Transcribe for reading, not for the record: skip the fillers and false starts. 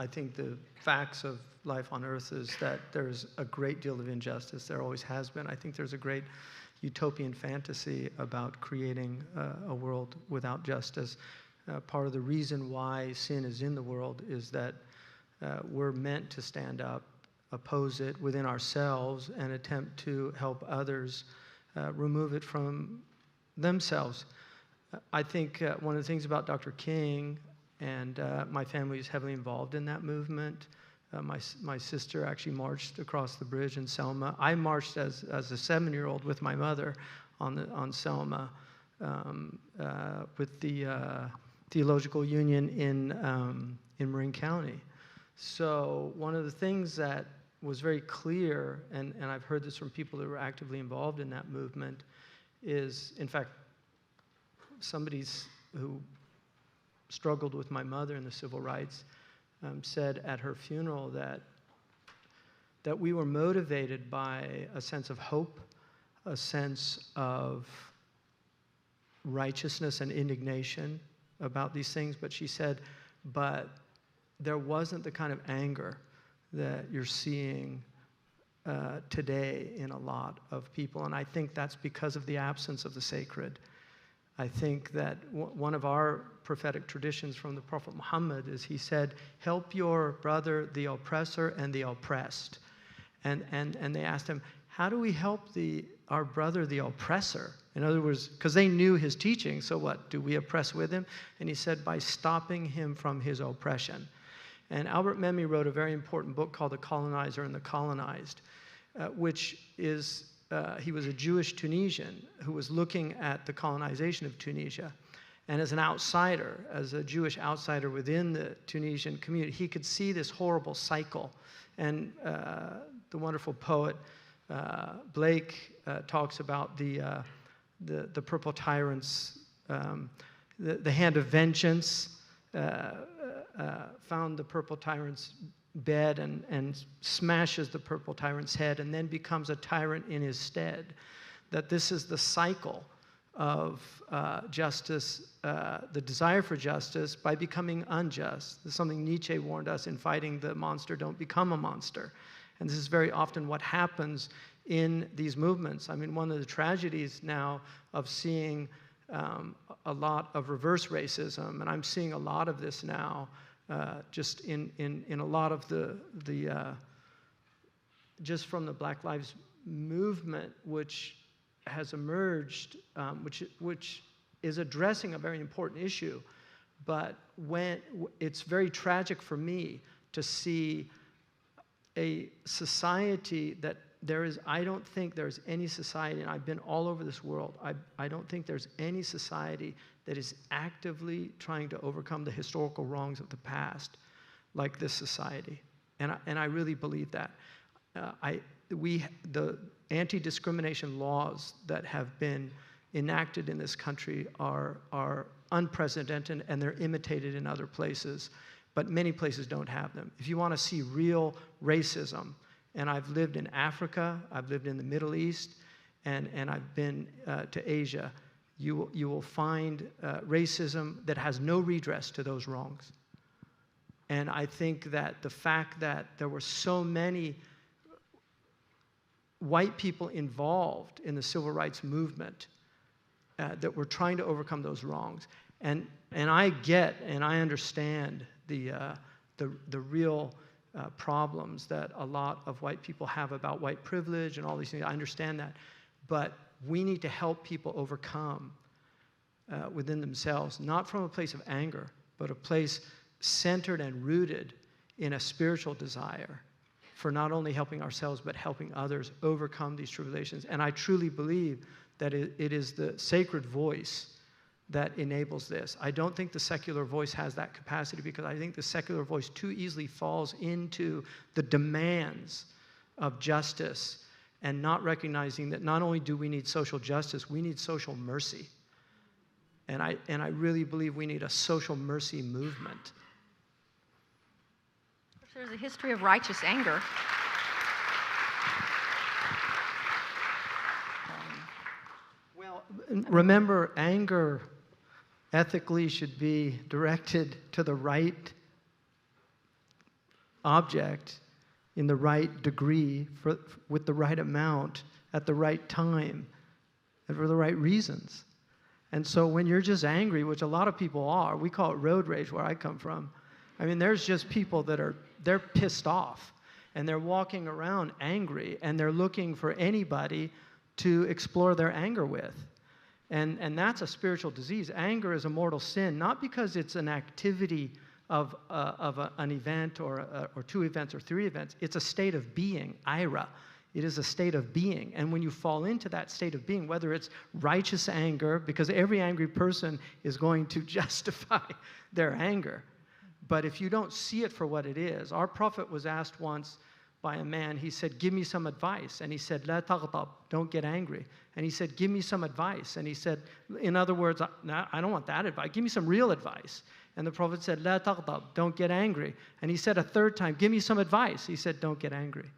I think the facts of life on earth is that there's a great deal of injustice. There always has been. I think there's a great utopian fantasy about creating a world without justice. Part of the reason why sin is in the world is that we're meant to stand up, oppose it within ourselves, and attempt to help others remove it from themselves. I think one of the things about Dr. King, and my family is heavily involved in that movement. My sister actually marched across the bridge in Selma. I marched as a 7-year-old with my mother on Selma with the Theological Union in Marin County. So one of the things that was very clear, and I've heard this from people that were actively involved in that movement, is, in fact, somebody who struggled with my mother in the civil rights said at her funeral that we were motivated by a sense of hope, a sense of righteousness and indignation about these things. But she said, but there wasn't the kind of anger that you're seeing today in a lot of people. And I think that's because of the absence of the sacred. I think that one of our prophetic traditions from the Prophet Muhammad is he said, help your brother, the oppressor, and the oppressed. And they asked him, how do we help our brother, the oppressor? In other words, because they knew his teaching, so what? Do we oppress with him? And he said, by stopping him from his oppression. And Albert Memmi wrote a very important book called The Colonizer and the Colonized, which is, he was a Jewish Tunisian who was looking at the colonization of Tunisia. And as an outsider, as a Jewish outsider within the Tunisian community, he could see this horrible cycle. And the wonderful poet Blake talks about the purple tyrants, the hand of vengeance found the purple tyrant's bed and smashes the purple tyrant's head and then becomes a tyrant in his stead. That this is the cycle of justice, the desire for justice by becoming unjust. This is something Nietzsche warned us in Fighting the Monster, don't become a monster. And this is very often what happens in these movements. I mean, one of the tragedies now of seeing a lot of reverse racism, and I'm seeing a lot of this now, just in a lot of the just from the Black Lives Movement, which has emerged, which is addressing a very important issue, but when it's very tragic for me to see a society that I don't think there's any society, and I've been all over this world, I don't think there's any society that is actively trying to overcome the historical wrongs of the past like this society. And I really believe that. The anti-discrimination laws that have been enacted in this country are unprecedented, and they're imitated in other places, but many places don't have them. If you want to see real racism, and I've lived in Africa, I've lived in the Middle East, and I've been to Asia, you will find racism that has no redress to those wrongs. And I think that the fact that there were so many white people involved in the civil rights movement that were trying to overcome those wrongs, and I get and I understand the real problems that a lot of white people have about white privilege and all these things. I understand that. But we need to help people overcome within themselves, not from a place of anger, but a place centered and rooted in a spiritual desire for not only helping ourselves, but helping others overcome these tribulations. And I truly believe that it is the sacred voice that enables this. I don't think the secular voice has that capacity, because I think the secular voice too easily falls into the demands of justice and not recognizing that not only do we need social justice, we need social mercy. And I really believe we need a social mercy movement. There's a history of righteous anger. Well, remember, anger ethically should be directed to the right object in the right degree, with the right amount, at the right time, and for the right reasons. And so when you're just angry, which a lot of people are, we call it road rage where I come from. I mean, there's just people they're pissed off, and they're walking around angry, and they're looking for anybody to explore their anger with. And that's a spiritual disease. Anger is a mortal sin, not because it's an activity of an event or two events or three events. It's a state of being, ira. It is a state of being. And when you fall into that state of being, whether it's righteous anger, because every angry person is going to justify their anger. But if you don't see it for what it is, our prophet was asked once by a man, he said, give me some advice. And he said, la taghdab, don't get angry. And he said, give me some advice. And he said, in other words, I don't want that advice. Give me some real advice. And the prophet said, la taghdab, don't get angry. And he said a third time, give me some advice. He said, don't get angry.